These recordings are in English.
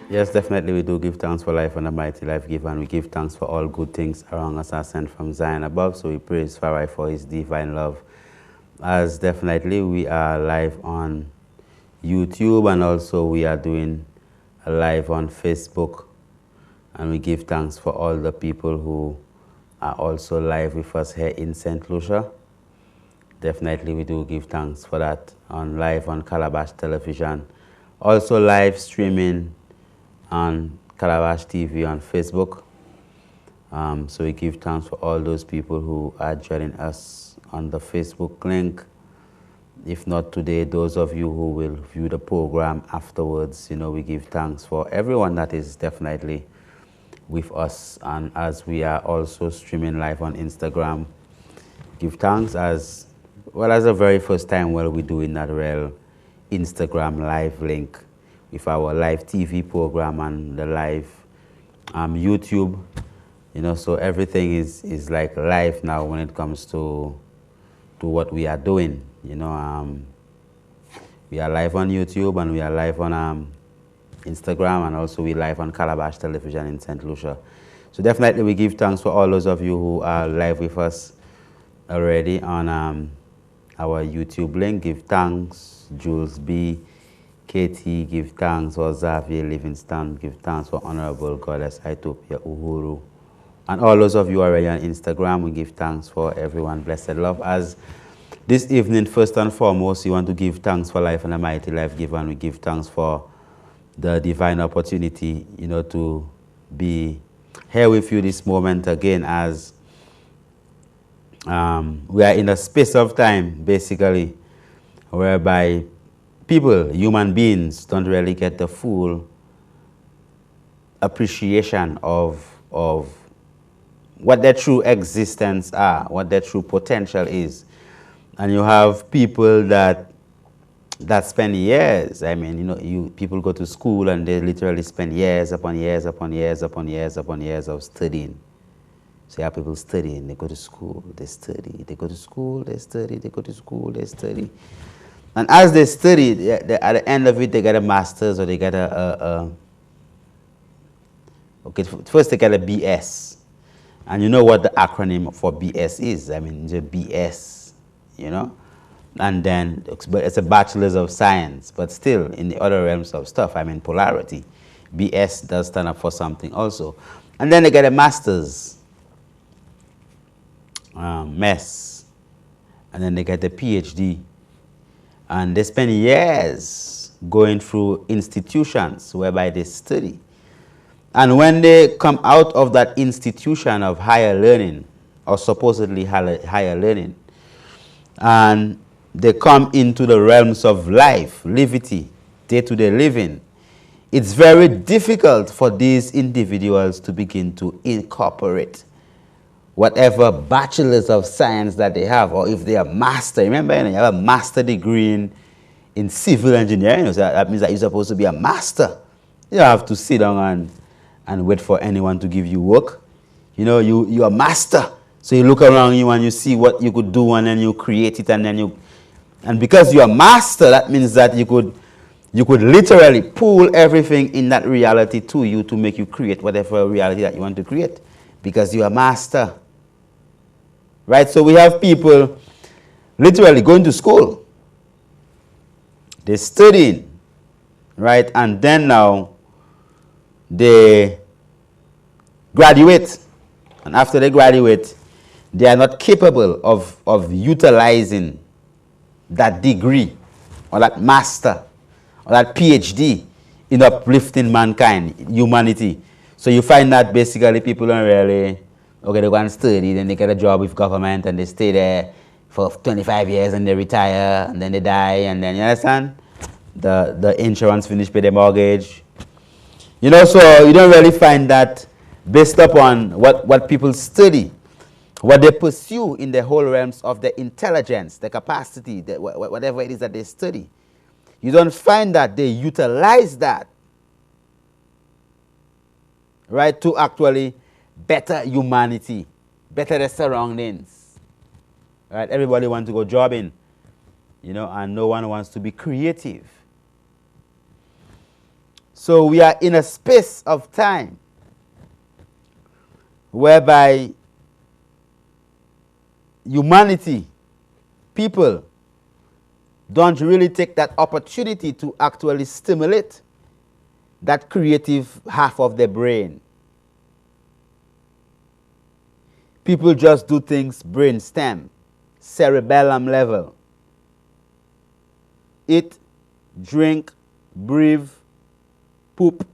Yes, definitely we do give thanks for life and the mighty life giver, and we give thanks for all good things around us are sent from Zion above. So we praise Farai for his divine love. As definitely we are live on YouTube, and also we are doing a live on Facebook, and we give thanks for all the people who are also live with us here in St. Lucia. Definitely we do give thanks for that on live on Kailash television, also live streaming on Kailash TV on Facebook. So we give thanks for all those people who are joining us on the Facebook link. If not today, those of you who will view the program afterwards, we give thanks for everyone that is definitely with us. And as we are also streaming live on Instagram, give thanks as well as the very first time we're doing that real Instagram live link with our live TV program and the live YouTube. So everything is like live now when it comes to what we are doing. We are live on YouTube, and we are live on Instagram, and also we live on Kailash television in St. Lucia. So definitely we give thanks for all those of you who are live with us already on our YouTube link. Give thanks, Jules B, Katie, give thanks for Xavier Livingston, give thanks for Honorable Goddess Ethiopia Uhuru. And all those of you already on Instagram, we give thanks for everyone. Blessed love. As this evening, first and foremost, we want to give thanks for life and the mighty life giver, and we give thanks for the divine opportunity, to be here with you this moment again, as we are in a space of time, basically, whereby people, human beings, don't really get the full appreciation of what their true existence are, what their true potential is. And you have people that spend years. People go to school and they literally spend years upon years upon years upon years upon years of studying. So you have people studying, they go to school, they study, they go to school, they study, they go to school, they study. And as they study, at the end of it, they get a master's, or they get okay, first they get a BS. And you know what the acronym for BS is? It's a BS, And then it's a bachelor's of science, but still in the other realms of stuff, polarity. BS does stand up for something also. And then they get a master's, mess. And then they get a PhD. And they spend years going through institutions whereby they study. And when they come out of that institution of higher learning, or supposedly higher learning, and they come into the realms of life, livity, day-to-day living, it's very difficult for these individuals to begin to incorporate whatever bachelors of science that they have, or if they are master. Remember, you have a master degree in civil engineering, so that means that you're supposed to be a master. You don't have to sit down and wait for anyone to give you work. You're a master. So you look around you and you see what you could do, and then you create it, and because you're a master, that means that you could literally pull everything in that reality to you to make you create whatever reality that you want to create, because you're a master. Right? So we have people literally going to school. They're studying, right? And then now they graduate. And after they graduate, they are not capable of utilizing that degree or that master or that PhD in uplifting mankind, humanity. So you find that basically people don't really, okay, they go and study, then they get a job with government, and they stay there for 25 years, and they retire, and then they die, and then, you understand? The insurance finish, pay the mortgage. So you don't really find that based upon what people study, what they pursue in the whole realms of the intelligence, the capacity, whatever it is that they study. You don't find that they utilize that, right, to actually better humanity, better the surroundings. Right? Everybody wants to go jobbing, and no one wants to be creative. So we are in a space of time whereby humanity, people, don't really take that opportunity to actually stimulate that creative half of their brain. People just do things brain stem, cerebellum level. Eat, drink, breathe, poop,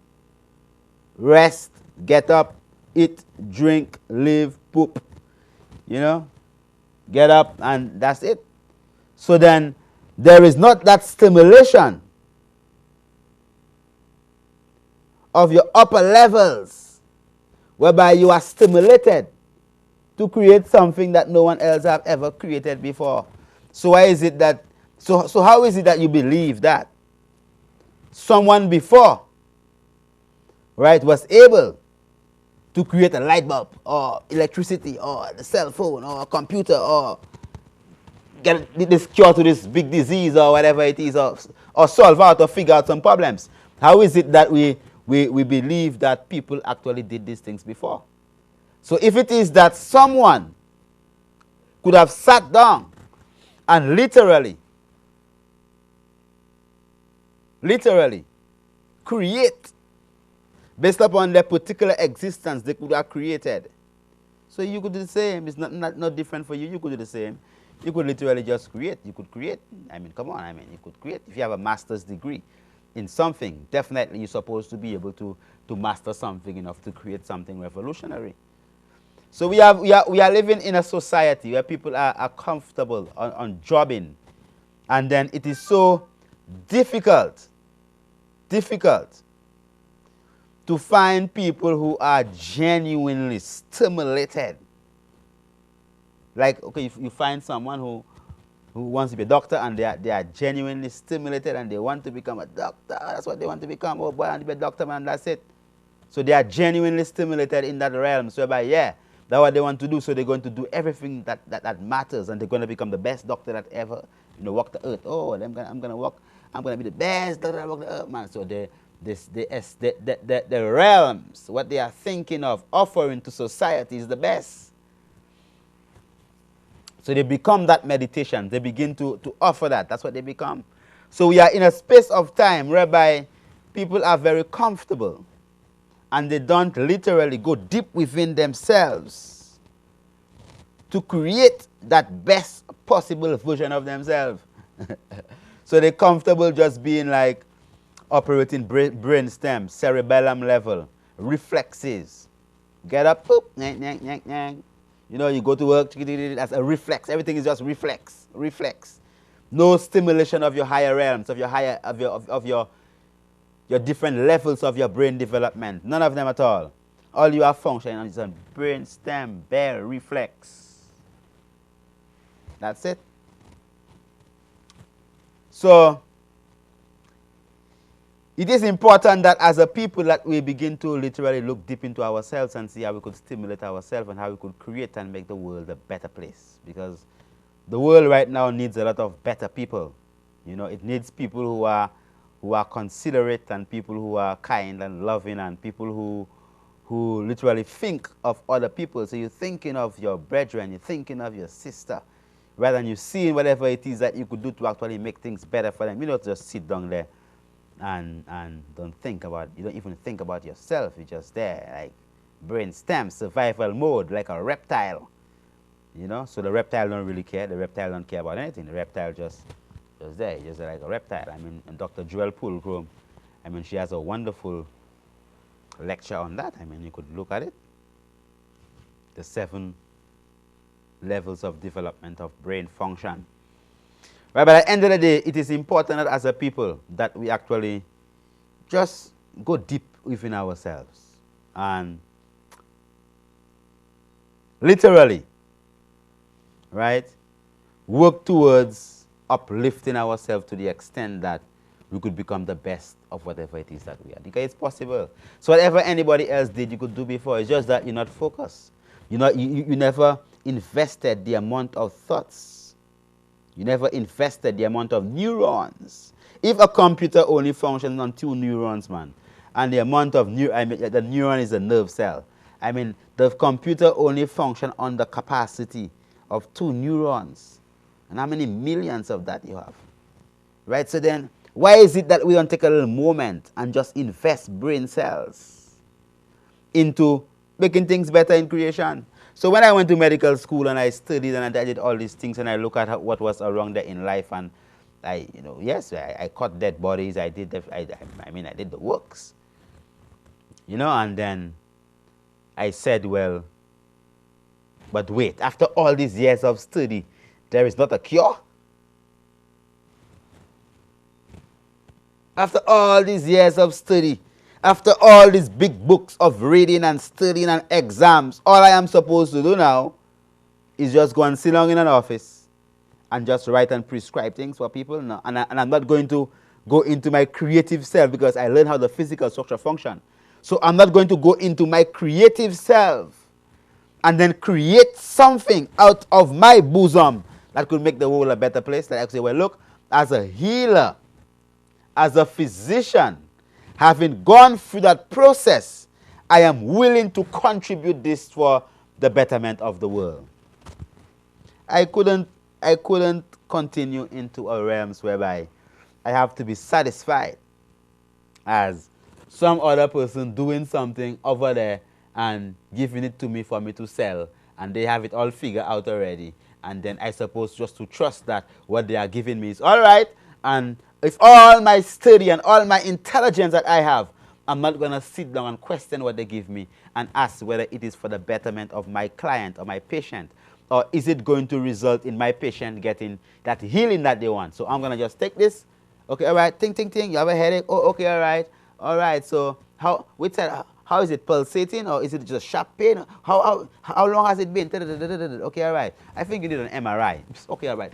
rest, get up, eat, drink, live, poop. You know, get up and that's it. So then there is not that stimulation of your upper levels whereby you are stimulated to create something that no one else have ever created before. So why is it that, so how is it that you believe that someone before, right, was able to create a light bulb or electricity or the cell phone or a computer or get this cure to this big disease or whatever it is, or solve out or figure out some problems? How is it that we believe that people actually did these things before? So if it is that someone could have sat down and literally create based upon their particular existence, they could have created. So you could do the same. It's not different for you. You could do the same. You could literally just create. You could create. I mean, come on. I mean, you could create. If you have a master's degree in something, definitely you're supposed to be able to master something enough to create something revolutionary. So we are living in a society where people are comfortable on jobbing, and then it is so difficult to find people who are genuinely stimulated. Like, okay, if you find someone who wants to be a doctor and they are genuinely stimulated and they want to become a doctor, that's what they want to become. Oh boy, I want to be a doctor, man, that's it. So they are genuinely stimulated in that realm. So whereby, yeah, that's what they want to do. So they're going to do everything that matters, and they're going to become the best doctor that ever, walk the earth. Oh, I'm going to be the best doctor that walk the earth, man. So the realms, what they are thinking of offering to society is the best. So they become that meditation. They begin to offer that. That's what they become. So we are in a space of time whereby people are very comfortable and they don't literally go deep within themselves to create that best possible version of themselves. So they're comfortable just being like operating brain stem, cerebellum level, reflexes. Get up, poop, nyang, nyang, nyang, nyang. You go to work, that's a reflex. Everything is just reflex. No stimulation of your higher realms, of your different levels of your brain development. None of them at all. All you are functioning on is a brain stem, bare reflex. That's it. So it is important that as a people that we begin to literally look deep into ourselves and see how we could stimulate ourselves and how we could create and make the world a better place. Because the world right now needs a lot of better people. It needs people who are considerate and people who are kind and loving and people who literally think of other people. So you're thinking of your brethren, you're thinking of your sister, rather than you seeing whatever it is that you could do to actually make things better for them. You don't just sit down there and don't think about, you don't even think about yourself. You're just there, like brain stem, survival mode, like a reptile. So the reptile don't really care. The reptile don't care about anything. The reptile just there, just like a reptile. I mean, Dr. Joelle Poolcrome, I mean, she has a wonderful lecture on that. I mean, you could look at it. The 7 levels of development of brain function. Right, but at the end of the day, it is important that as a people that we actually just go deep within ourselves and literally, right, work towards uplifting ourselves to the extent that we could become the best of whatever it is that we are. Because it's possible. So whatever anybody else did, you could do before. It's just that you're not focused. You never invested the amount of thoughts. You never invested the amount of neurons. If a computer only functions on 2 neurons, man, and the amount of I mean, the neuron is a nerve cell. I mean, the computer only function on the capacity of 2 neurons. And how many millions of that you have? Right? So then, why is it that we don't take a little moment and just invest brain cells into making things better in creation? So when I went to medical school and I studied and I did all these things and I look at what was around there in life, and I, yes, I caught dead bodies. I did I mean, I did the works. And then I said, well, but wait, after all these years of study, there is not a cure? After all these years of study, after all these big books of reading and studying and exams, all I am supposed to do now is just go and sit down in an office and just write and prescribe things for people? No. And I'm not going to go into my creative self because I learned how the physical structure function. So I'm not going to go into my creative self and then create something out of my bosom that could make the world a better place. Like I say, well, look, as a healer, as a physician, having gone through that process, I am willing to contribute this for the betterment of the world. I couldn't continue into a realms whereby I have to be satisfied as some other person doing something over there and giving it to me for me to sell, and they have it all figured out already, and then I suppose just to trust that what they are giving me is all right, and if all my study and all my intelligence that I have, I'm not going to sit down and question what they give me and ask whether it is for the betterment of my client or my patient, or is it going to result in my patient getting that healing that they want. So I'm going to just take this. Okay, all right, ting, ting, ting, you have a headache? Oh, okay, all right, so how is it pulsating, or is it just sharp pain? How long has it been? Okay, all right. I think you need an MRI. Okay, all right.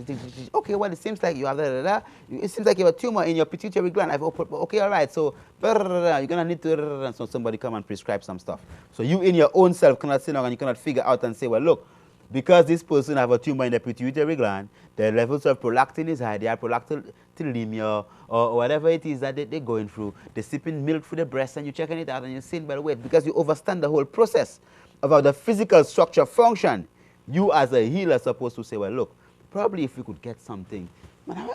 Okay, well, it seems like you have it seems like you have a tumor in your pituitary gland. Okay, all right. So you're gonna need to so somebody come and prescribe some stuff. So you in your own self cannot sit down and you cannot figure out and say, well, look, because this person have a tumor in the pituitary gland, their levels of prolactin is high, they are prolactinemia or whatever it is that they're going through. They're sipping milk through the breast and you're checking it out and you're saying, but wait, because you understand the whole process of how the physical structure function, you as a healer are supposed to say, well, look, probably if we could get something. Man,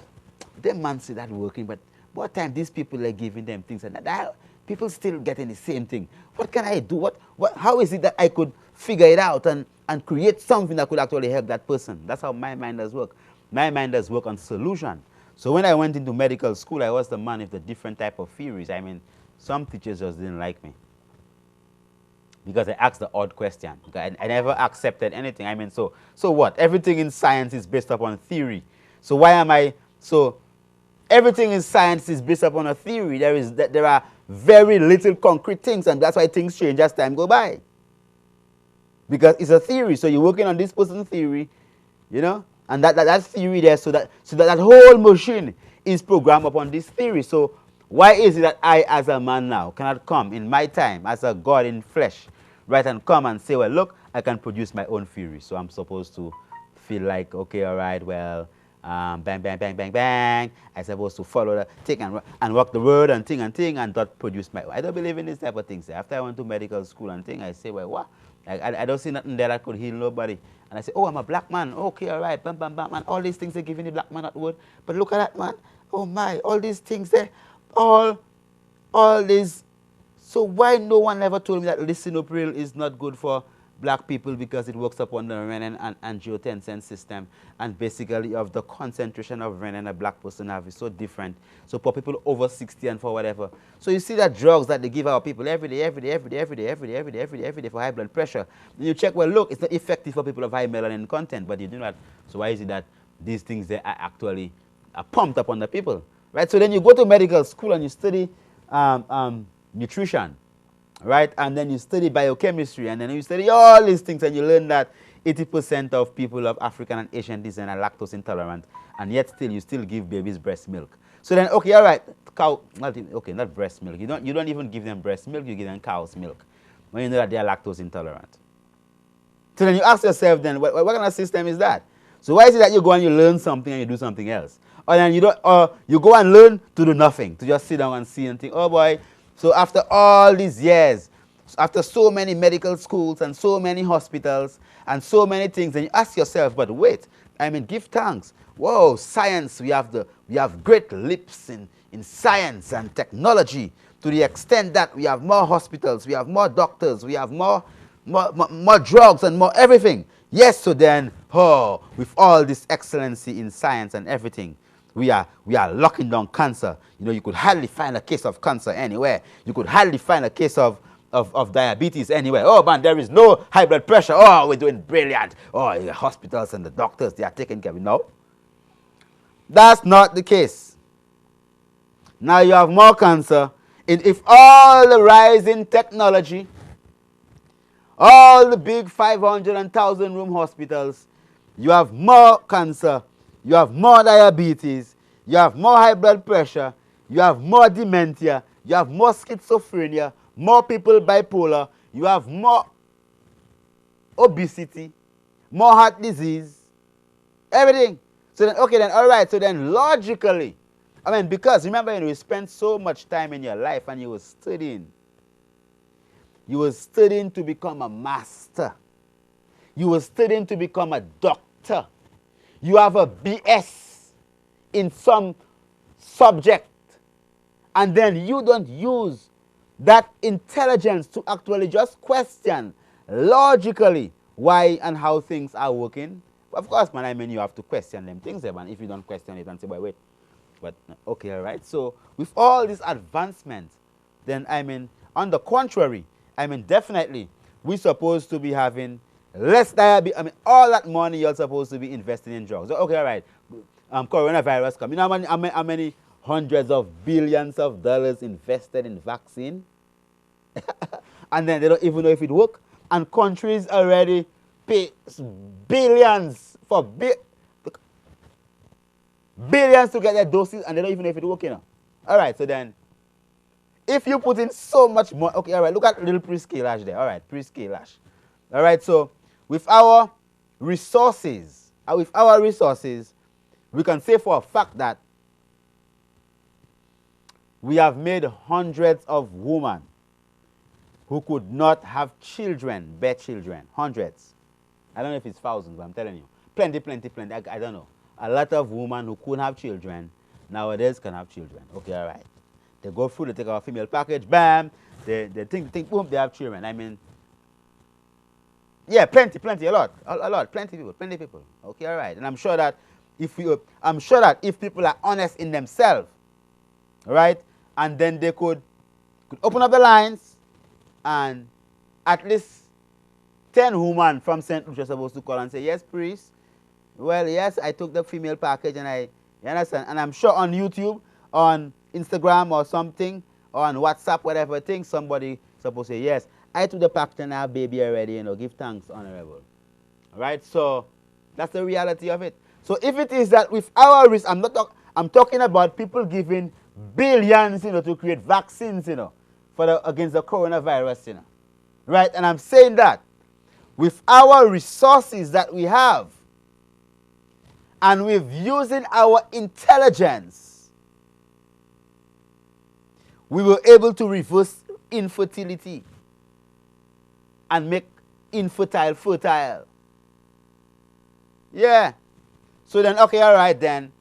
them man say that working, but what time these people are giving them things and that people still getting the same thing. What can I do? How is it that I could figure it out and create something that could actually help that person? That's how my mind does work. My mind does work on solution. So when I went into medical school, I was the man with the different type of theories. I mean, some teachers just didn't like me because I asked the odd question. I never accepted anything. I mean, so what? Everything in science is based upon theory. So why am I so? Everything in science is based upon a theory. There are very little concrete things, and that's why things change as time go by. Because it's a theory, so you're working on this person's theory, and that theory there, so that whole machine is programmed upon this theory. So why is it that I, as a man now, cannot come in my time as a God in flesh, right, and come and say, well, look, I can produce my own theory. So I'm supposed to feel like, okay, all right, well, bang, bang, bang, bang, bang. I'm supposed to follow the thing and work the word and thing and not produce my own. I don't believe in this type of things. After I went to medical school and thing, I say, well, what? I don't see nothing there that could heal nobody. And I say, oh, I'm a black man. Okay, all right, bam, bam, bam, man. All these things are giving the black man that word. But look at that, man. Oh, my, all these things there. All these. So why no one ever told me that lisinopril is not good for black people because it works upon the renin and angiotensin system, and basically of the concentration of renin a black person have is so different. So for people over 60 and for whatever. So you see that drugs that they give our people every day for high blood pressure. Then you check, well, look, it's not effective for people of high melanin content, but you do not. So why is it that these things they are actually pumped upon the people, right? So then you go to medical school and you study nutrition. Right, and then you study biochemistry, and then you study all these things, and you learn that 80% of people of African and Asian descent are lactose intolerant, and yet you still give babies breast milk. So then, okay, all right, not breast milk. You don't even give them breast milk. You give them cow's milk when you know that they are lactose intolerant. So then you ask yourself, then what kind of system is that? So why is it that you go and you learn something and you do something else, or then you go and learn to do nothing, to just sit down and see and think, oh boy. So after all these years, after so many medical schools and so many hospitals and so many things, and you ask yourself, but wait, I mean, give thanks. Whoa, science, we have great leaps in science and technology to the extent that we have more hospitals, we have more doctors, we have more drugs and more everything. Yes, so then, oh, with all this excellency in science and everything, we are locking down cancer. You know, you could hardly find a case of cancer anywhere. You could hardly find a case of diabetes anywhere. Oh man, there is no high blood pressure. Oh, we're doing brilliant. Oh, the hospitals and the doctors, they are taking care of it. No, that's not the case. Now you have more cancer. If all the rise in technology, all the big 500 and 1,000 room hospitals, you have more cancer, you have more diabetes, you have more high blood pressure, you have more dementia, you have more schizophrenia, more people bipolar, you have more obesity, more heart disease, everything. So then, okay, then, all right, so then logically, I mean, because remember, you know, you spent so much time in your life and you were studying. You were studying to become a master. You were studying to become a doctor. You have a BS in some subject. And then you don't use that intelligence to actually just question logically why and how things are working. Of course, man, I mean, you have to question them things, man. If you don't question it and say, wait. But, okay, all right. So, with all this advancement, then, I mean, on the contrary, I mean, definitely, we're supposed to be having less diabetes. I mean, all that money you're supposed to be investing in drugs. So, okay, all right. Coronavirus come. You know how many hundreds of billions of dollars invested in vaccine? And then they don't even know if it works. And countries already pay billions for billions to get their doses, and they don't even know if it works, you know. All right, so then, if you put in so much more, okay, all right, look at little Kailash there. All right, Kailash. All right, so with our resources, we can say for a fact that we have made hundreds of women who could not have children, bear children. Hundreds. I don't know if it's thousands, but I'm telling you. Plenty. I don't know. A lot of women who couldn't have children nowadays can have children. Okay, all right. They go through, they take our female package, bam, they think, boom, they have children. I mean, yeah, plenty, a lot, plenty people. Okay, all right. And I'm sure that if people are honest in themselves, right, and then they could open up the lines, and at least 10 women from St. Lucia are supposed to call and say, yes, priest, well, yes, I took the female package, and you understand? And I'm sure on YouTube, on Instagram or something, or on WhatsApp, whatever thing, somebody supposed to say, yes, I took the package and I have baby already, you know, give thanks, honorable. All right, so that's the reality of it. So if it is that with our risk, I'm talking about people giving billions, you know, to create vaccines, you know, against the coronavirus, you know. Right, and I'm saying that with our resources that we have, and with using our intelligence, we were able to reverse infertility and make infertile fertile. Yeah. So then, okay, all right then.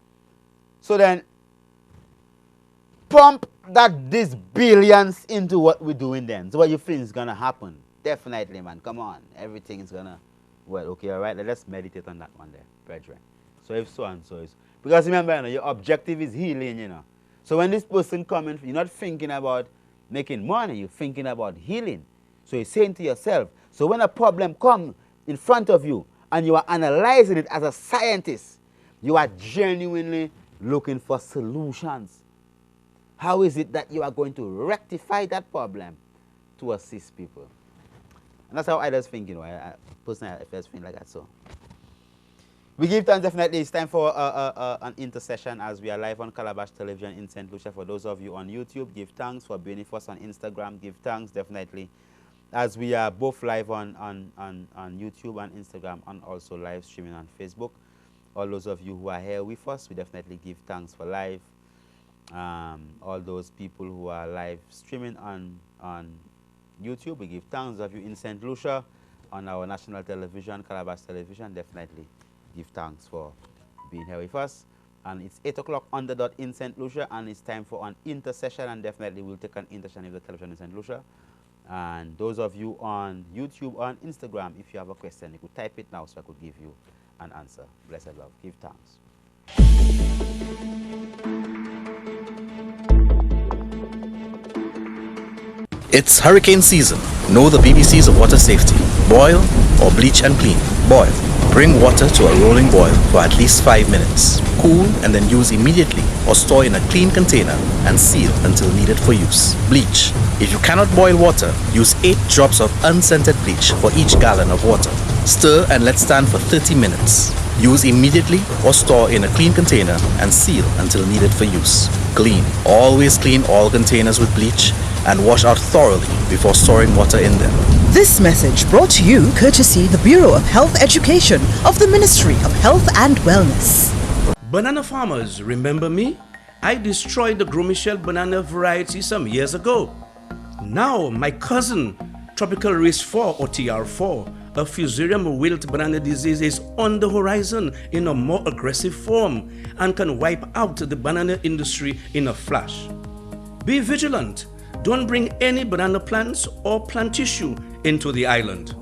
So then, pump these billions into what we're doing then. So what you think is going to happen? Definitely, man. Come on. Everything is going to, well, okay, all right. Let's meditate on that one there, brethren. So if so and so is. Because remember, you know, your objective is healing, you know. So when this person comes, you're not thinking about making money. You're thinking about healing. So you're saying to yourself, so when a problem comes in front of you and you are analyzing it as a scientist, you are genuinely looking for solutions. How is it that you are going to rectify that problem to assist people? And that's how I just think, you know. I personally, I first think like that. So we give thanks. Definitely, it's time for an intercession as we are live on Kailash Television in St. Lucia. For those of you on YouTube, give thanks. For being with us on Instagram, give thanks. Definitely, as we are both live on YouTube and Instagram, and also live streaming on Facebook. All those of you who are here with us, we definitely give thanks for live. all those people who are live streaming on YouTube. We give thanks of you in St. Lucia on our national television, Kailash television. Definitely give thanks for being here with us. And it's 8 o'clock on the dot in St. Lucia, and it's time for an intercession, and definitely we'll take an intercession with the television in St. Lucia. And those of you on YouTube or on Instagram, if you have a question, you could type it now so I could give you an answer. Blessed love. Give thanks. It's hurricane season. Know the BBCs of water safety. Boil or bleach and clean. Boil. Bring water to a rolling boil for at least 5 minutes. Cool and then use immediately or store in a clean container and seal until needed for use. Bleach. If you cannot boil water, use 8 drops of unscented bleach for each gallon of water. Stir and let stand for 30 minutes. Use immediately or store in a clean container and seal until needed for use. Clean. Always clean all containers with bleach and wash out thoroughly before storing water in them. This message brought to you courtesy the Bureau of Health Education of the Ministry of Health and Wellness. Banana farmers, remember me? I destroyed the Gros Michel banana variety some years ago. Now my cousin, Tropical Race 4 or TR4, a Fusarium wilt banana disease, is on the horizon in a more aggressive form and can wipe out the banana industry in a flash. Be vigilant. Don't bring any banana plants or plant tissue into the island.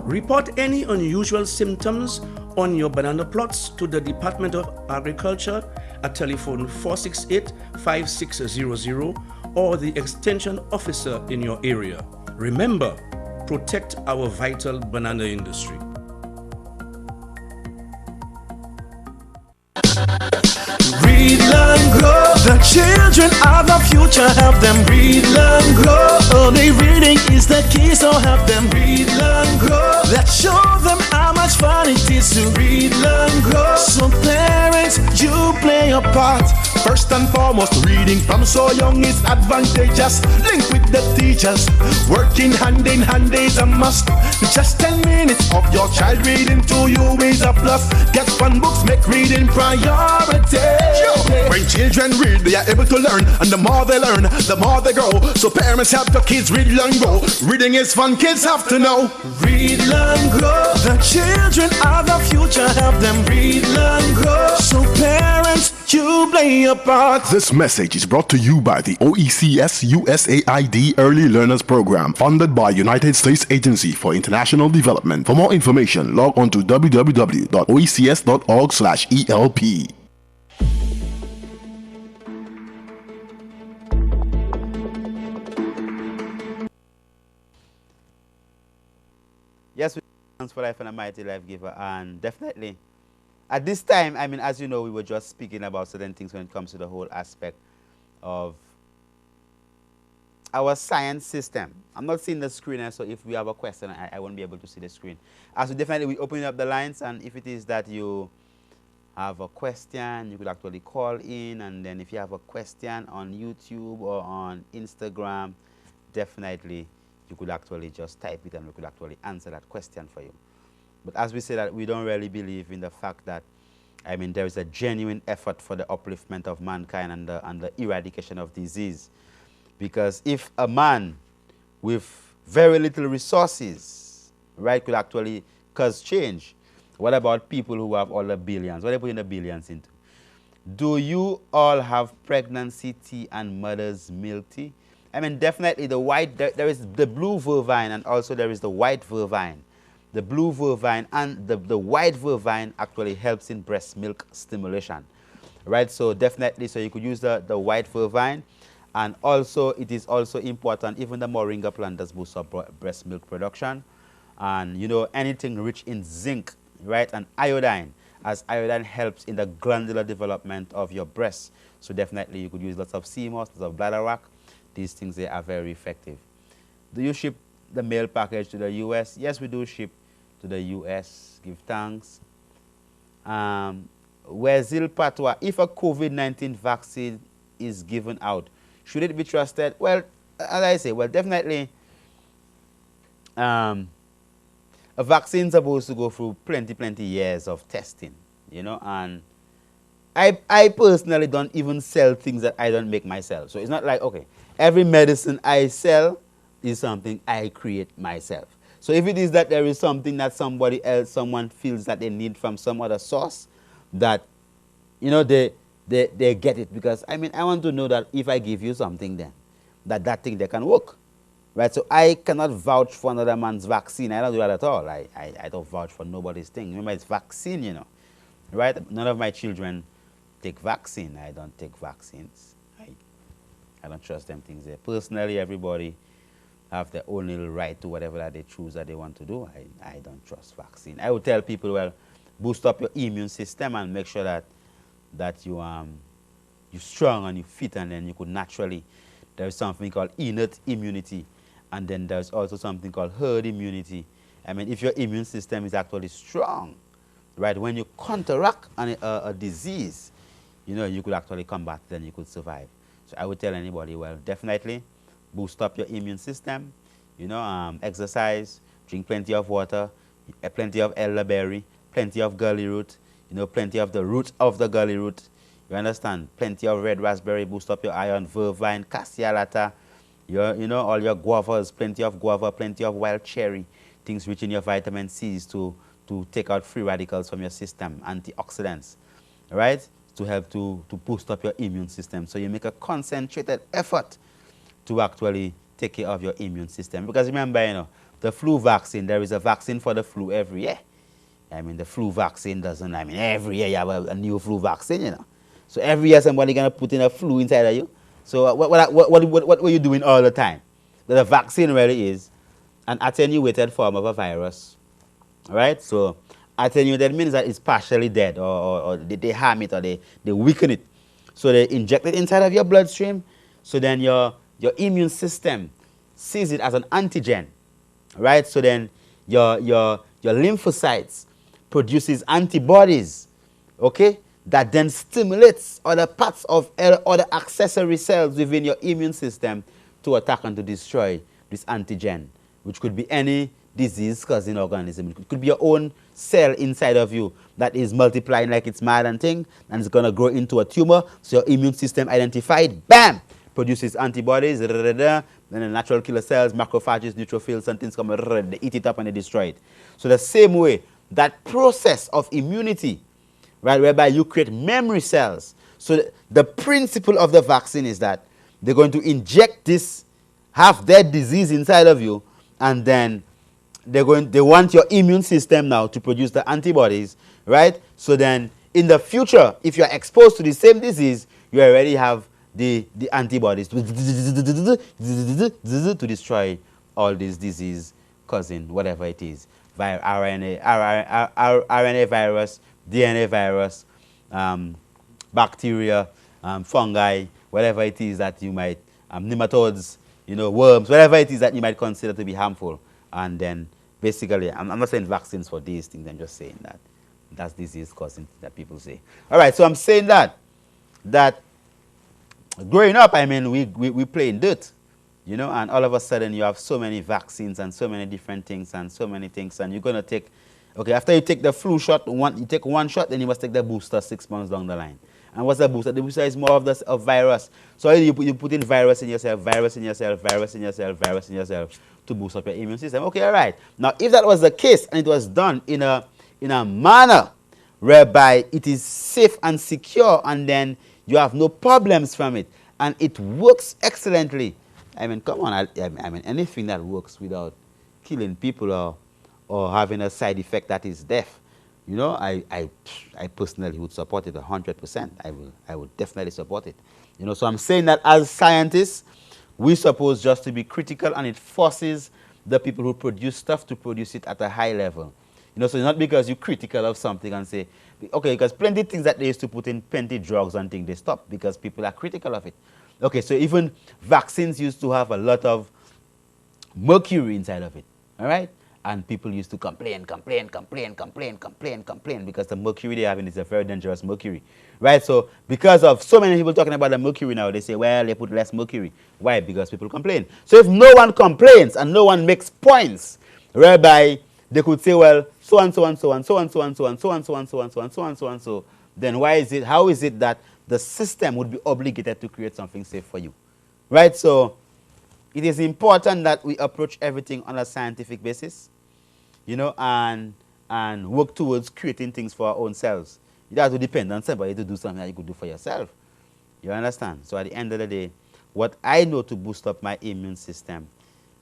Report any unusual symptoms on your banana plots to the Department of Agriculture at telephone 468-5600 or the extension officer in your area. Remember, protect our vital banana industry. Read, learn, grow. The children are the future. Help them read, learn, grow. Only reading is the key, so help them read, learn, grow. Let's show them how much fun it is to read, learn, grow. So parents, you play a part. First and foremost, reading from so young is advantageous. Link with the teachers. Working hand in hand is a must. Just 10 minutes of your child reading to you is a plus. Get fun books, make reading priority. When children read, they are able to learn. And the more they learn, the more they grow. So parents help the kids read, learn, grow. Reading is fun, kids have to know. Read, learn, grow. The children are the future. Help them read, learn, grow. So parents, you play a part. This message is brought to you by the OECS USAID Early Learners Program, funded by United States Agency for International Development. For more information, log on to www.oecs.org/ELP. Yes, we thanks for life and a mighty life giver, and definitely at this time, I mean, as you know, we were just speaking about certain things when it comes to the whole aspect of our science system. I'm not seeing the screen, so if we have a question, I won't be able to see the screen. As we definitely we open up the lines, and if it is that you have a question, you could actually call in, and then if you have a question on YouTube or on Instagram, definitely you could actually just type it and we could actually answer that question for you. But as we say that, we don't really believe in the fact that, I mean, there is a genuine effort for the upliftment of mankind and the eradication of disease. Because if a man with very little resources, right, could actually cause change, what about people who have all the billions? What are they putting the billions into? Do you all have pregnancy tea and mother's milk tea? I mean, definitely the white, there is the blue vervine and also there is the white vervine. The blue vervine and the white vervine actually helps in breast milk stimulation, right? So definitely, so you could use the white vervine, and also it is also important, even the moringa plant does boost up breast milk production, and you know, anything rich in zinc, right, and iodine, as iodine helps in the glandular development of your breast. So definitely you could use lots of sea moss, lots of bladderwrack. These things, they are very effective. Do you ship the mail package to the US? Yes, we do ship to the US. Give thanks. Wezil Patwa, if a COVID-19 vaccine is given out, should it be trusted? Well, as I say, well, definitely a vaccine is supposed to go through plenty years of testing, you know, and I personally don't even sell things that I don't make myself. So it's not like, okay, every medicine I sell is something I create myself. So if it is that there is something that somebody else, someone feels that they need from some other source, that, you know, they get it. Because, I mean, I want to know that if I give you something then, that thing, they can work. Right? So I cannot vouch for another man's vaccine. I don't do that at all. I don't vouch for nobody's thing. Remember, it's vaccine, you know. Right? None of my children take vaccine. I don't take vaccines. I don't trust them things there. Personally, everybody have their own little right to whatever that they choose that they want to do. I don't trust vaccine. I would tell people, well, boost up your immune system and make sure that you're strong and you fit, and then you could naturally, there is something called innate immunity, and then there's also something called herd immunity. I mean, if your immune system is actually strong, right, when you counteract a disease, you know, you could actually combat, then you could survive. So I would tell anybody, well, definitely boost up your immune system, you know, exercise, drink plenty of water, plenty of elderberry, plenty of gully root, you know, plenty of the root of the gully root, you understand, plenty of red raspberry, boost up your iron, vervine, cassia lata, you know, all your guavas, plenty of guava, plenty of wild cherry, things rich in your vitamin C's to take out free radicals from your system, antioxidants, right, to help to boost up your immune system. So you make a concentrated effort to actually take care of your immune system. Because remember, you know, the flu vaccine, there is a vaccine for the flu every year. I mean, the flu vaccine doesn't, I mean, every year you have a new flu vaccine, you know. So every year somebody going to put in a flu inside of you. So what were you doing all the time? The vaccine really is an attenuated form of a virus, right? So attenuated means that it's partially dead, or they harm it, or they weaken it. So they inject it inside of your bloodstream. So then your immune system sees it as an antigen, right? So then your lymphocytes produces antibodies, okay, that then stimulates other parts of other accessory cells within your immune system to attack and to destroy this antigen, which could be any disease-causing organism. It could be your own cell inside of you that is multiplying like it's mad and thing, and it's going to grow into a tumor. So your immune system identified, bam, produces antibodies, then the natural killer cells, macrophages, neutrophils, and things come, they eat it up and they destroy it. So the same way, that process of immunity, right, whereby you create memory cells. So the principle of the vaccine is that they're going to inject this half-dead disease inside of you, and then they want your immune system now to produce the antibodies, right? So then in the future, if you're exposed to the same disease, you already have the antibodies to destroy all these disease causing whatever it is. RNA virus, DNA virus, bacteria, fungi, whatever it is that you might, nematodes, you know, worms, whatever it is that you might consider to be harmful. And then basically, I'm not saying vaccines for these things, I'm just saying that that's disease causing that people say. All right, so I'm saying that growing up, I mean, we play in dirt, you know, and all of a sudden you have so many vaccines and so many different things and so many things, and you're going to take, okay, after you take the flu shot, you take one shot, then you must take the booster 6 months down the line. And what's the booster? The booster is more of virus. So you put in virus in yourself, virus in yourself, virus in yourself, virus in yourself to boost up your immune system. Okay, all right. Now, if that was the case and it was done in a manner whereby it is safe and secure, and then you have no problems from it, and it works excellently, I mean, come on, I mean, anything that works without killing people or having a side effect that is death, you know, I personally would support it 100%. I would definitely support it. You know, so I'm saying that as scientists, we're supposed just to be critical, and it forces the people who produce stuff to produce it at a high level. You know, so not because you're critical of something and say, okay, because plenty of things that they used to put in, plenty drugs and things, they stop because people are critical of it. Okay, so even vaccines used to have a lot of mercury inside of it, all right? And people used to complain because the mercury they have in it is a very dangerous mercury, right? So because of so many people talking about the mercury now, they say, well, they put less mercury. Why? Because people complain. So if no one complains and no one makes points, whereby they could say, well, so and so and so and so and so and so and so and so and so and so and so and so and so, then how is it that the system would be obligated to create something safe for you? Right? So it is important that we approach everything on a scientific basis, you know, and work towards creating things for our own selves. You don't have to depend on somebody to do something that you could do for yourself. You understand? So at the end of the day, what I know to boost up my immune system,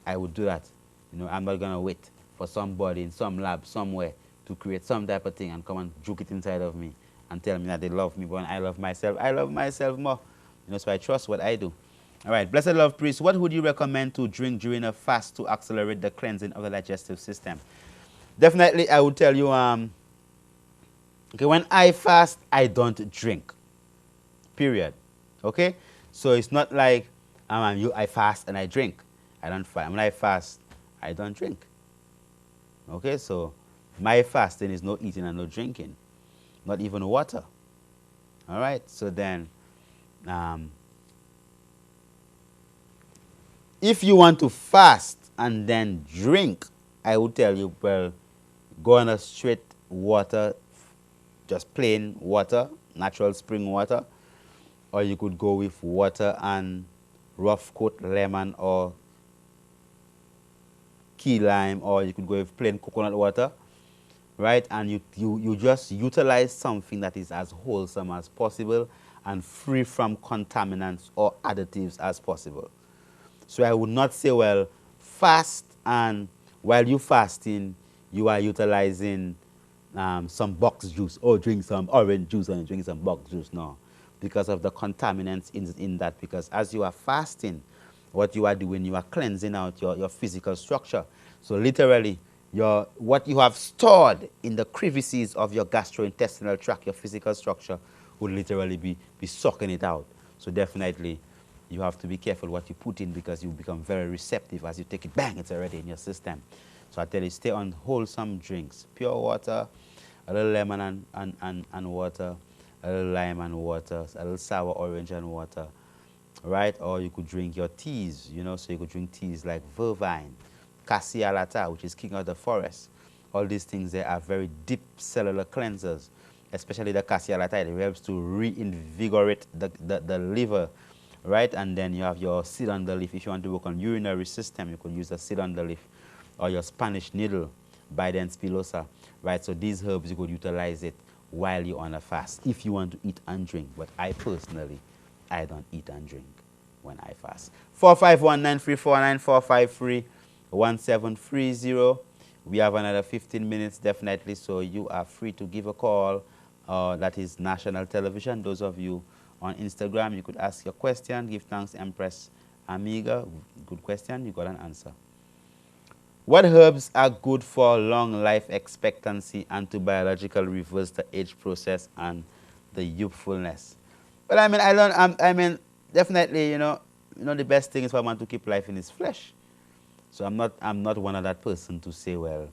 I would do that. You know, I'm not going to wait for somebody in some lab somewhere to create some type of thing and come and juke it inside of me and tell me that they love me. But when I love myself more. You know, so I trust what I do. All right, Blessed Love Priest, what would you recommend to drink during a fast to accelerate the cleansing of the digestive system? Definitely, I would tell you, okay, when I fast, I don't drink, period. Okay, so it's not like I fast and I drink. I don't fast. When I fast, I don't drink. Okay, so my fasting is no eating and no drinking, not even water. All right, so then, if you want to fast and then drink, I would tell you, well, go on a straight water, just plain water, natural spring water, or you could go with water and rough coat lemon or key lime, or you could go with plain coconut water, right? And you just utilize something that is as wholesome as possible and free from contaminants or additives as possible. So I would not say, well, fast, and while you fasting, you are utilizing some box juice, or drink some orange juice and drink some box juice. No, because of the contaminants in that. Because as you are fasting, what you are doing, you are cleansing out your physical structure. So literally, what you have stored in the crevices of your gastrointestinal tract, your physical structure, would literally be sucking it out. So definitely, you have to be careful what you put in, because you become very receptive. As you take it, bang, it's already in your system. So I tell you, stay on wholesome drinks, pure water, a little lemon and water, a little lime and water, a little sour orange and water, right? Or you could drink your teas, you know, so you could drink teas like vervine, cassia alata, which is king of the forest. All these things, they are very deep cellular cleansers, especially the cassia alata. It helps to reinvigorate the liver, right? And then you have your seed on the leaf. If you want to work on urinary system, you could use the seed on the leaf, or your Spanish needle, Biden spilosa, right? So these herbs, you could utilize it while you're on a fast, if you want to eat and drink. But I personally, I don't eat and drink when I fast. 451-934-9453, 1730. We have another 15 minutes, definitely, so you are free to give a call. That is national television. Those of you on Instagram, you could ask your question. Give thanks, Empress Amiga. Good question. You got an answer. What herbs are good for long life expectancy and to biologically reverse the age process and the youthfulness? Well, I mean, definitely, you know, the best thing is for a man to keep life in his flesh. So I'm not one of that person to say, well,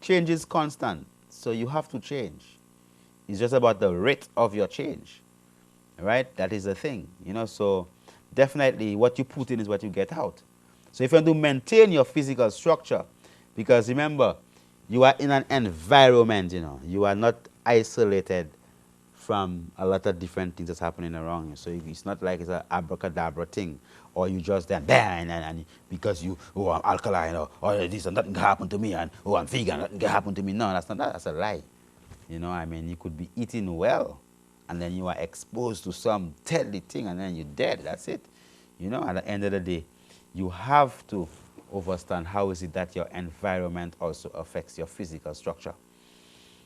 change is constant, so you have to change. It's just about the rate of your change, right? That is the thing, you know. So definitely, what you put in is what you get out. So if you want to maintain your physical structure, because remember, you are in an environment, you know, you are not isolated from a lot of different things that's happening around you. So it's not like it's an abracadabra thing, or you just then bang, and because I'm alkaline, or this and nothing can happen to me, and I'm vegan, nothing can happen to me. No, that's a lie. You know, I mean, you could be eating well, and then you are exposed to some deadly thing, and then you're dead. That's it. You know, at the end of the day, you have to understand how is it that your environment also affects your physical structure.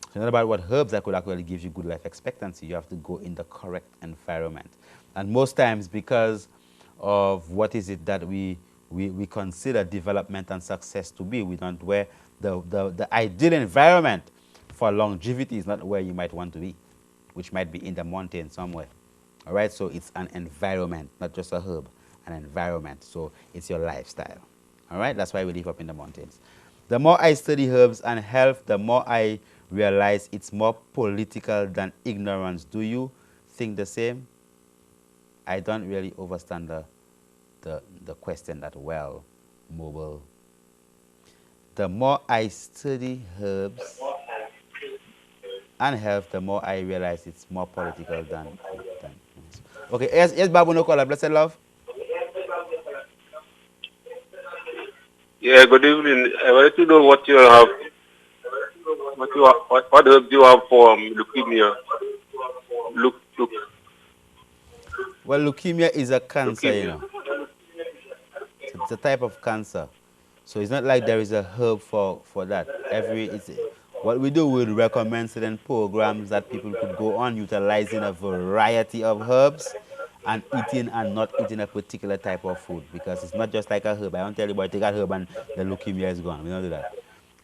It's not about what herbs that could actually give you good life expectancy. You have to go in the correct environment. And most times, because of what is it that we consider development and success to be, we don't, where the ideal environment for longevity is not where you might want to be, which might be in the mountain somewhere. All right, so it's an environment, not just a herb, an environment. So it's your lifestyle. All right, that's why we live up in the mountains. The more I study herbs and health, the more I realize it's more political than ignorance. Do you think the same? I don't really understand the question that well, Mobile. the more I study herbs and health, the more I realize it's more political than. Okay, yes, Babu no caller, blessed love. Yeah, good evening. I wanted to know what you have, what herbs you have for leukemia. Look. Well, leukemia is a cancer, you Leukemia. know. It's a type of cancer. So it's not like there is a herb for that. What we do, we recommend certain programs that people could go on utilizing a variety of herbs and eating and not eating a particular type of food, because it's not just like a herb. I don't tell you, boy, take that herb and the leukemia is gone. We don't do that.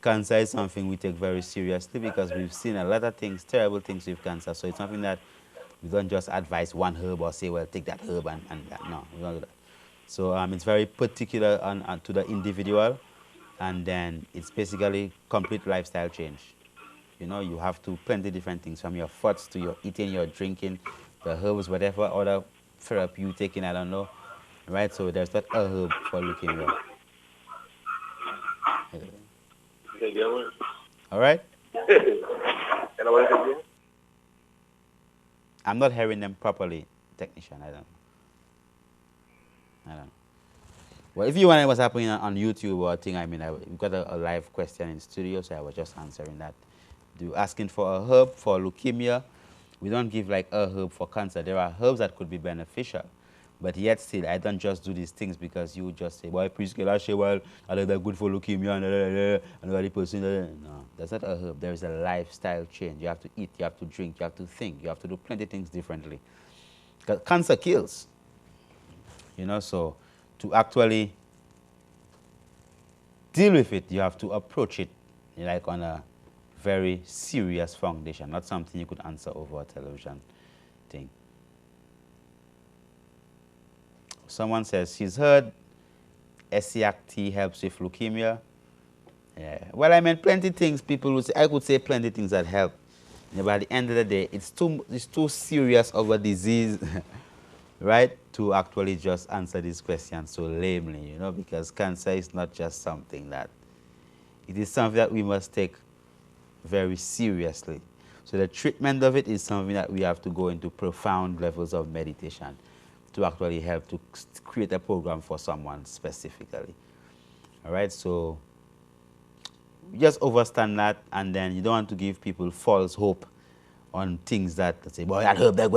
Cancer is something we take very seriously because we've seen a lot of things, terrible things with cancer. So it's something that we don't just advise one herb or say, well, take that herb and that. No, we don't do that. So it's very particular to the individual, and then it's basically complete lifestyle change. You know, you have to plenty different things, from your thoughts to your eating, your drinking, the herbs, whatever other therapy you taking, I don't know. Right? So there's not a herb for leukemia. All right? I'm not hearing them properly, technician. I don't know. Well, if you want to know what's happening on YouTube or thing, I mean, we've got a live question in studio, so I was just answering that. You're asking for a herb for leukemia. We don't give like a herb for cancer. There are herbs that could be beneficial, but yet still, I don't just do these things because you just say, "Boy, please, Kailash, well, I know they're good for leukemia," and the person. No, that's not a herb. There is a lifestyle change. You have to eat, you have to drink, you have to think, you have to do plenty of things differently. Because cancer kills. You know, so to actually deal with it, you have to approach it like on a very serious foundation, not something you could answer over a television thing. Someone says she's heard Essiac tea helps with leukemia. Yeah. Well, I mean, plenty things people would say. I could say plenty things that help. Yeah, but at the end of the day, it's too serious of a disease, right, to actually just answer this question so lamely, you know, because cancer is not just something that, it is something that we must take very seriously. So the treatment of it is something that we have to go into profound levels of meditation to actually help to create a program for someone specifically. All right, so just understand that, and then you don't want to give people false hope on things that say, boy, that herb, that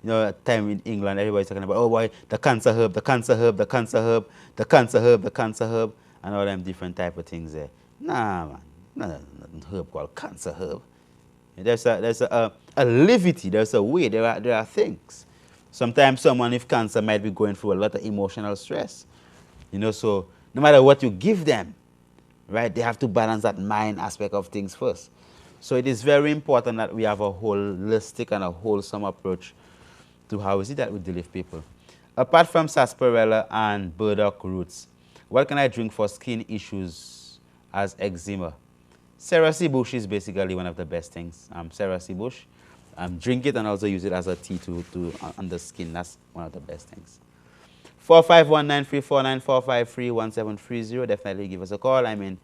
you know, at time in England, everybody's talking about, oh boy, the cancer herb, the cancer herb, the cancer herb, the cancer herb, the cancer herb, and all them different type of things there. Nah, man, no herb called cancer herb. There's a levity, there's a way, there are things. Sometimes someone with cancer might be going through a lot of emotional stress. You know, so no matter what you give them, right, they have to balance that mind aspect of things first. So it is very important that we have a holistic and a wholesome approach to how is it that we deal with people. Apart from sarsaparilla and burdock roots, what can I drink for skin issues as eczema? Cerasee bush is basically one of the best things. Cerasee bush. Drink it and also use it as a tea on the skin. That's one of the best things. 451-934-9453-1730. Definitely give us a call. I mean,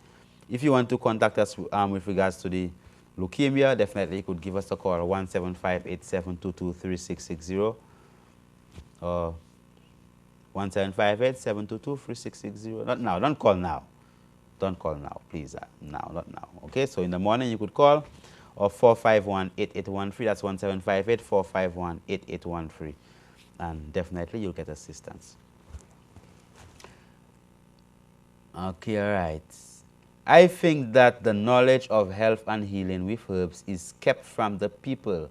if you want to contact us with regards to the leukemia, definitely you could give us a call, 1-758-722-3660 or 1-758-722-3660. Not now. Don't call now. Don't call now, please. Now, not now. Okay, so in the morning you could call, or 451-8813. That's 1-758-451-8813. And definitely you'll get assistance. Okay, all right. I think that the knowledge of health and healing with herbs is kept from the people,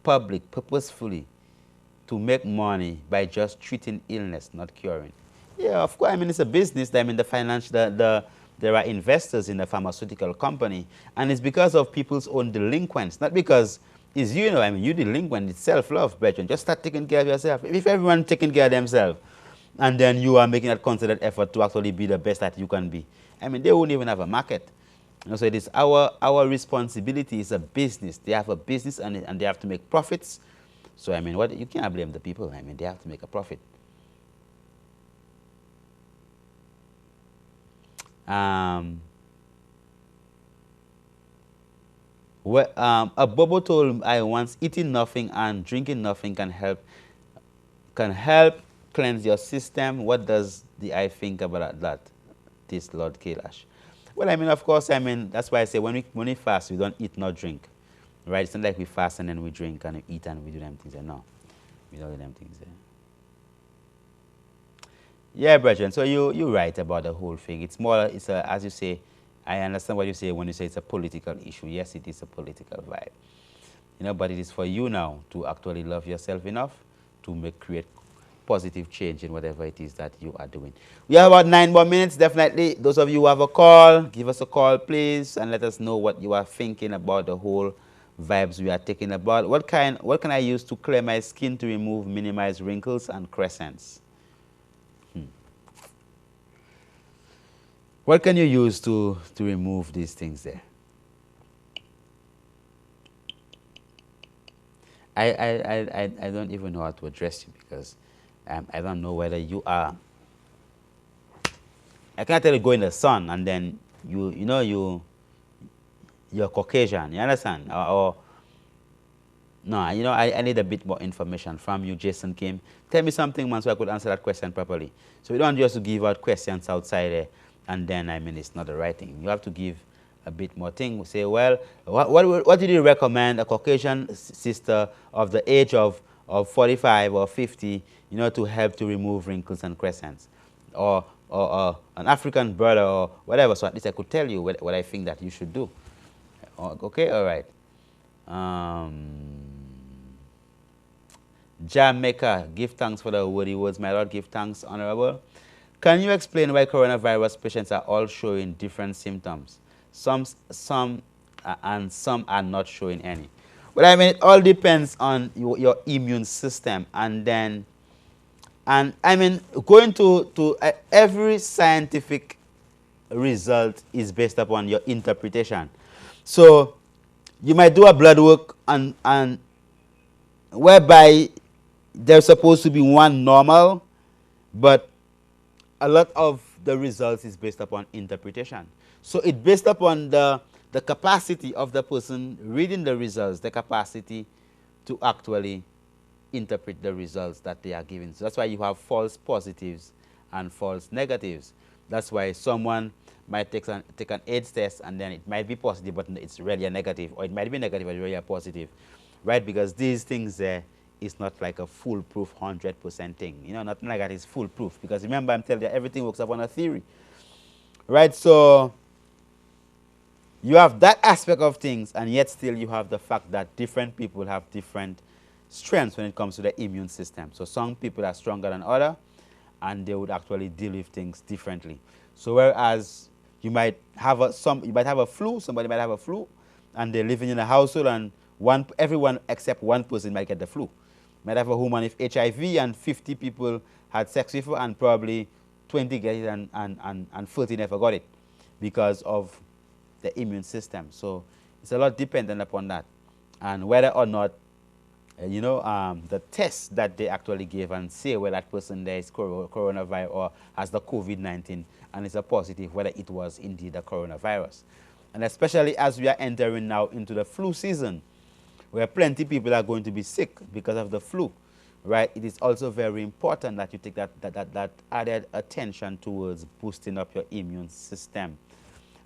public, purposefully, to make money by just treating illness, not curing. Yeah, of course. I mean, it's a business. I mean, there are investors in the pharmaceutical company, and it's because of people's own delinquents, not because it's you know. I mean, you delinquent. It's self-love, brethren. Just start taking care of yourself. If everyone taking care of themselves, and then you are making that concerted effort to actually be the best that you can be, I mean, they won't even have a market. You know, so it is our responsibility. Is a business. They have a business, and they have to make profits. So I mean, what you can't blame the people. I mean, they have to make a profit. Well, a Bobo told I once, eating nothing and drinking nothing can help cleanse your system. What does the I think about that? This Lord Kailash. Well, I mean, of course, I mean, that's why I say when we fast, we don't eat nor drink. Right? It's not like we fast and then we drink and we eat and we do them things. No, we don't do them things. Yeah, brethren. So you're right about the whole thing. It's more, as you say, I understand what you say when you say it's a political issue. Yes, it is a political vibe. But it is for you now to actually love yourself enough to create positive change in whatever it is that you are doing. We have about 9 more minutes. Definitely, those of you who have a call, give us a call, please, and let us know what you are thinking about the whole vibes we are taking about. What can I use to clear my skin to minimize wrinkles and crescents? What can you use to remove these things there? I don't even know how to address you because I don't know whether you are. I can't tell you go in the sun and then you're Caucasian. You understand? Or no, I need a bit more information from you, Jason Kim. Tell me something, man, so I could answer that question properly. So we don't just give out questions outside there, and then, I mean, it's not the right thing. You have to give a bit more thing. We say, well, what did you recommend a Caucasian sister of the age of 45 or 50, to help to remove wrinkles and crescents? Or an African brother or whatever, so at least I could tell you what I think that you should do. Okay, all right. Jamaica, give thanks for the wordy words, my Lord. Give thanks, Honorable. Can you explain why coronavirus patients are all showing different symptoms? Some and some are not showing any. But I mean, it all depends on your immune system, and I mean, going to every scientific result is based upon your interpretation. So you might do a blood work and whereby there's supposed to be one normal, but a lot of the results is based upon interpretation. So it's based upon the capacity of the person reading the results, the capacity to actually interpret the results that they are given. So that's why you have false positives and false negatives. That's why someone might take an AIDS test and then it might be positive, but it's really a negative, or it might be negative, but really a positive, right? Because these things there is not like a foolproof 100% thing. Nothing like that is foolproof. Because remember, I'm telling you, everything works upon a theory, right? So you have that aspect of things, and yet still you have the fact that different people have different strengths when it comes to the immune system. So some people are stronger than others, and they would actually deal with things differently. So whereas you might have a flu, somebody might have a flu, and they're living in a household, and everyone except one person might get the flu. Might have a woman with HIV, and 50 people had sex with her, and probably 20 get it, and 30 never got it because of the immune system. So it's a lot dependent upon that, and whether or not the test that they actually gave and say whether that person there is coronavirus or has the COVID-19 and is a positive, whether it was indeed the coronavirus. And especially as we are entering now into the flu season, where plenty of people are going to be sick because of the flu, right? It is also very important that you take that added attention towards boosting up your immune system.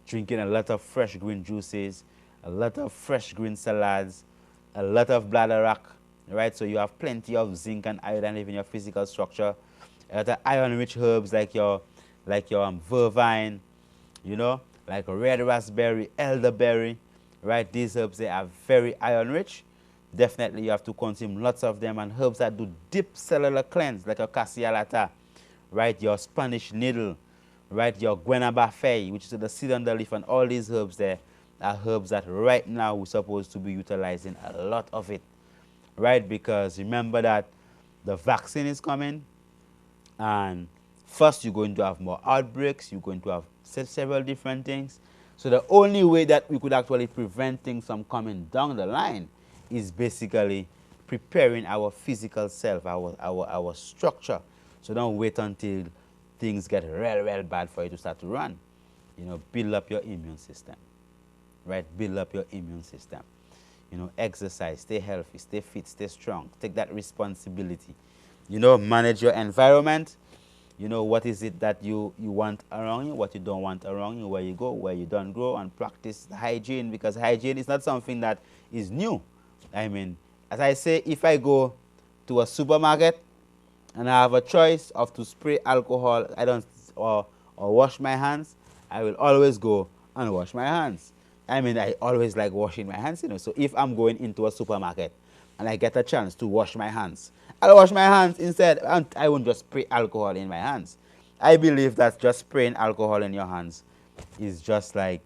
Drinking a lot of fresh green juices, a lot of fresh green salads, a lot of bladderwrack, right? So you have plenty of zinc and iodine in your physical structure. A lot of iron-rich herbs like your vervine, like red raspberry, elderberry, right? These herbs, they are very iron-rich. Definitely you have to consume lots of them, and herbs that do deep cellular cleanse, like your cassia lata, right? Your Spanish needle, right? Your guanaba fay, which is the seed on the leaf, and all these herbs there are herbs that right now we're supposed to be utilizing a lot of it, right? Because remember that the vaccine is coming, and first you're going to have more outbreaks, you're going to have several different things. So the only way that we could actually prevent things from coming down the line is basically preparing our physical self, our structure. So don't wait until things get real bad for you to start to run. Build up your immune system. right? Build up your immune system. You know, exercise, stay healthy, stay fit, stay strong. Take that responsibility. You know, manage your environment. You know, what is it that you want around you, what you don't want around you, where you go, where you don't go, and practice hygiene, because hygiene is not something that is new. I mean, as I say, if I go to a supermarket and I have a choice of to spray alcohol, or wash my hands, I will always go and wash my hands. I mean, I always like washing my hands, you know. So if I'm going into a supermarket and I get a chance to wash my hands, I'll wash my hands instead, and I won't just spray alcohol in my hands. I believe that just spraying alcohol in your hands is just like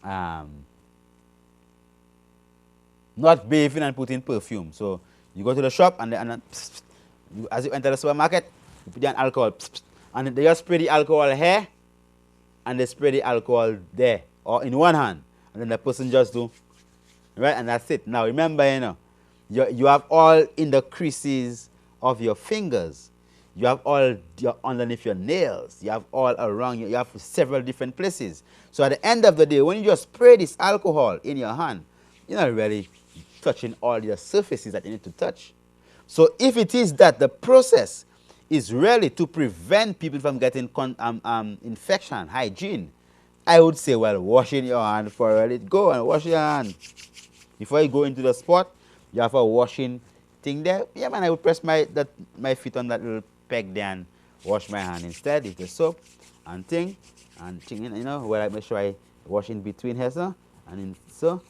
not bathing and putting perfume. So you go to the shop and then as you enter the supermarket, you put down alcohol, and they just spray the alcohol here and they spray the alcohol there, or in one hand, and then the person just do, right, and that's it. Now remember, you know, you have all in the creases of your fingers, you have all underneath your nails, you have all around you, you have several different places. So at the end of the day, when you just spray this alcohol in your hand, you're not really touching all your surfaces that you need to touch. So if it is that the process is really to prevent people from getting infection, hygiene, I would say, well, washing your hand for it. Go and wash your hand. Before you go into the spot, you have a washing thing there. Yeah, man, I would press my feet on that little peg there and wash my hand instead. It's the soap and thing, you know, where I make sure I wash in between here, so, and in so.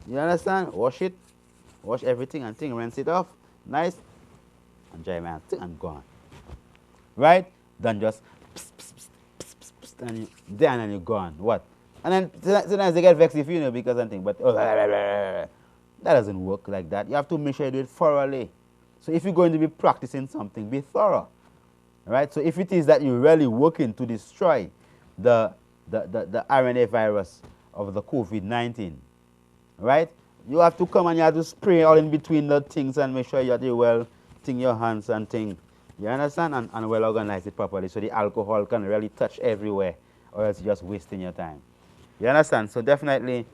You understand? Wash it. Wash everything and thing, rinse it off. Nice. And dry my hands and gone. Right? Then just and then you're gone. What? And then sometimes they get vexed if you know, because something, but that doesn't work like that. You have to make sure you do it thoroughly. So if you're going to be practicing something, be thorough. Right? So if it is that you're really working to destroy the RNA virus of the COVID-19, right? You have to come and you have to spray all in between the things and make sure you do well, thing your hands and thing. You understand? And well organize it properly so the alcohol can really touch everywhere, or else you're just wasting your time. You understand? So definitely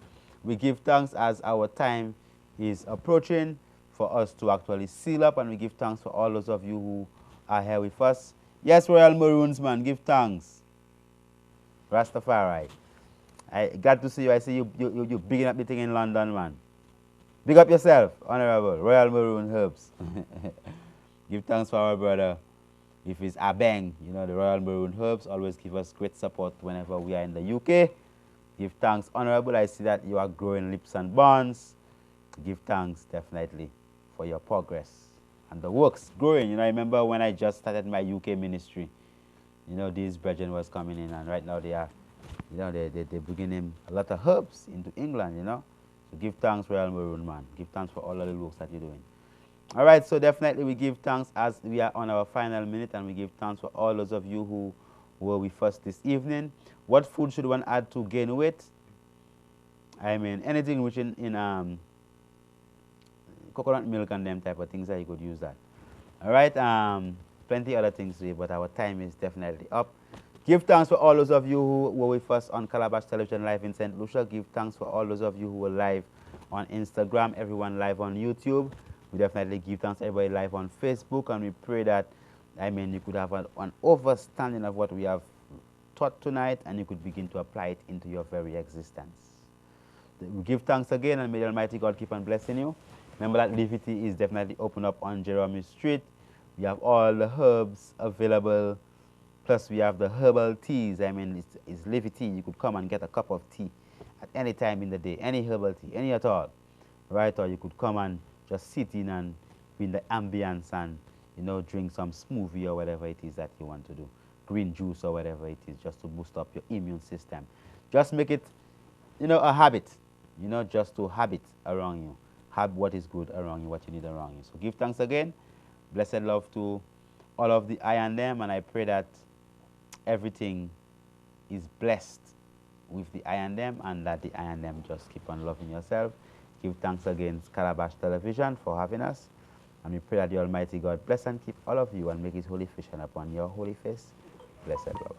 we give thanks as our time is approaching for us to actually seal up, and we give thanks for all those of you who are here with us. Yes, Royal Maroons, man, give thanks. Rastafari. I glad to see you. I see you bigging up the thing in London, man. Big up yourself, Honorable Royal Maroon Herbs. Give thanks for our brother. If it's Abeng, you know, the Royal Maroon Herbs always give us great support whenever we are in the UK. Give thanks, Honorable. I see that you are growing leaps and bounds. Give thanks, definitely, for your progress. And the work's growing. You know, I remember when I just started my UK ministry, you know, these brethren was coming in, and right now they are, you know, they're bringing in a lot of herbs into England, you know. So give thanks, Royal Maroon, man. Give thanks for all of the works that you're doing. All right, so definitely we give thanks as we are on our final minute, and we give thanks for all those of you who were with us this evening. What food should one add to gain weight? I mean, anything which in coconut milk and them type of things, that you could use that. All right, plenty other things to do, but our time is definitely up. Give thanks for all those of you who were with us on Kailash Television Live in St. Lucia. Give thanks for all those of you who were live on Instagram, everyone live on YouTube. We definitely give thanks to everybody live on Facebook, and we pray that, I mean, you could have an understanding of what we have taught tonight, and you could begin to apply it into your very existence. We give thanks again, and may the Almighty God keep on blessing you. Remember that Livity is definitely open up on Jeremy Street. We have all the herbs available. Plus, we have the herbal teas. I mean, it's Livity. You could come and get a cup of tea at any time in the day, any herbal tea, any at all, right? Or you could come and just sit in and be in the ambience and, you know, drink some smoothie or whatever it is that you want to do, green juice or whatever it is, just to boost up your immune system. Just make it, you know, a habit, you know, just to habit around you. Have what is good around you, what you need around you. So give thanks again. Blessed love to all of the I and them, and I pray that everything is blessed with the I and them, and that the I and them just keep on loving yourself. Give thanks again, Kailash Television, for having us. And we pray that the Almighty God bless and keep all of you and make his holy face shine upon your holy face. Blessed love.